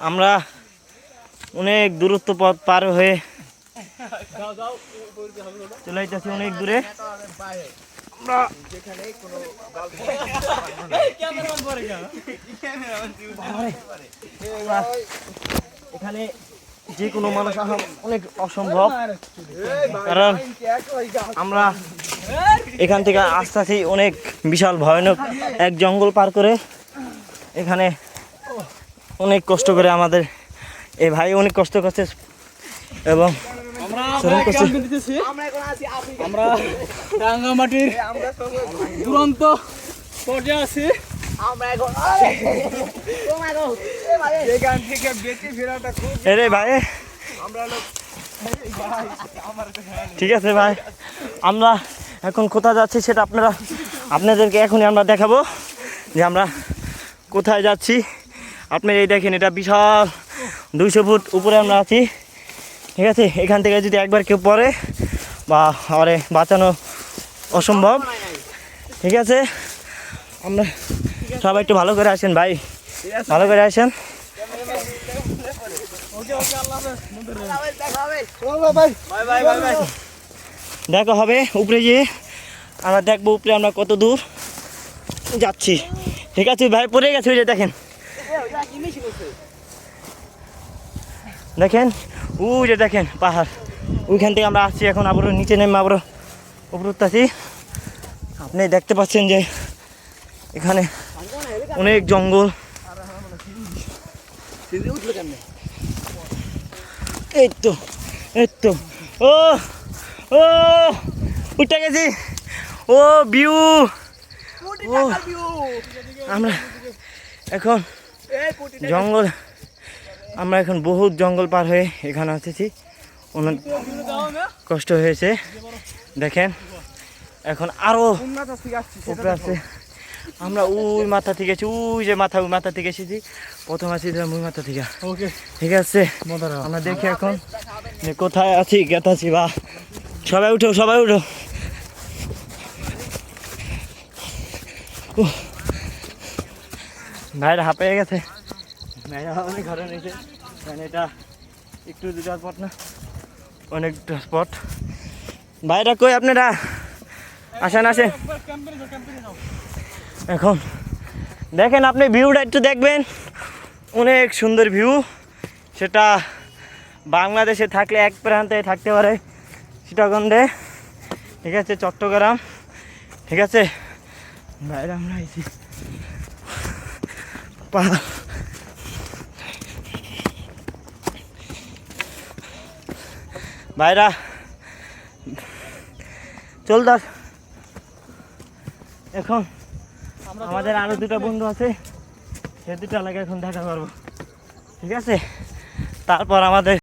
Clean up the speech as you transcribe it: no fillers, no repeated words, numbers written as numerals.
আমরা অনেক দূরত্ব পথ পার হয়ে চলে যাচ্ছি অনেক দূরে। এখানে যে কোনো মানুষ আসা অনেক অসম্ভব, কারণ আমরা এখান থেকে আস্তে আস্তে অনেক বিশাল ভয়ানক এক জঙ্গল পার করে এখানে অনেক কষ্ট করে আমাদের এই ভাই অনেক কষ্ট করছে এবং আমরা রাঙ্গামাটির দুরন্ত পর্যায়ে আছি। ভাই ঠিক আছে ভাই, আমরা এখন কোথায় যাচ্ছি সেটা আপনাদেরকে এখনই আমরা দেখাবো যে আমরা কোথায় যাচ্ছি। আপনি এই দেখেন, এটা বিশাল 200 ফুট উপরে আমরা আছি। ঠিক আছে, এখান থেকে যদি একবার কেউ পড়ে বা আরে বাঁচানো অসম্ভব। ঠিক আছে, আমরা সবাই একটু ভালো করে আসেন ভাই, ভালো করে আসেন। দেখা হবে উপরে গিয়ে, আমরা দেখবো উপরে আমরা কত দূর যাচ্ছি। ঠিক আছে ভাই, পড়ে গেছে ওই যে দেখেন, দেখেন ওই যে দেখেন পাহাড়, ওইখান থেকে আমরা আসছি। এখন আবারও নিচে নেমে আবারও উপরে উঠতেছি। আপনি দেখতে পাচ্ছেন যে এখানে অনেক জঙ্গল। এই তো ও ও উঠে গেছি। ও ভিউ, আমরা এখন জঙ্গল, আমরা এখন বহুত জঙ্গল পার হয়ে এখানে আসতেছি। অনেক কষ্ট হয়েছে দেখেন। এখন আরো উপরে আছে, আমরা ওই মাথা থেকে এসেছি, ওই যে ওই মাথা থেকে এসেছি। প্রথম আছি ওই মাথা থেকে। ঠিক আছে, আমরা দেখি এখন কোথায় আছি, গেতাছি বা সবাই উঠো, সবাই উঠো। ভাইরা হাঁপিয়ে গেছে, ভাইরা অনেক ঘরে নিয়েছে, মানে এটা একটু দুটার স্পট না, অনেকটা স্পট। ভাইরা কই আপনারা? আসেন আসেন। এখন দেখেন, আপনি ভিউটা একটু দেখবেন, অনেক সুন্দর ভিউ। সেটা বাংলাদেশে থাকলে এক প্রান্তে থাকতে পারে সীতাকুণ্ডে, ঠিক আছে, চট্টগ্রাম। ঠিক আছে, বাইরে আমরা আইছি ভাইরা চল দাস। এখন আমাদের আরো দুটো বন্ধু আছে, সে দুটো এলাকা এখন দেখা করবো। ঠিক আছে, তারপর আমাদের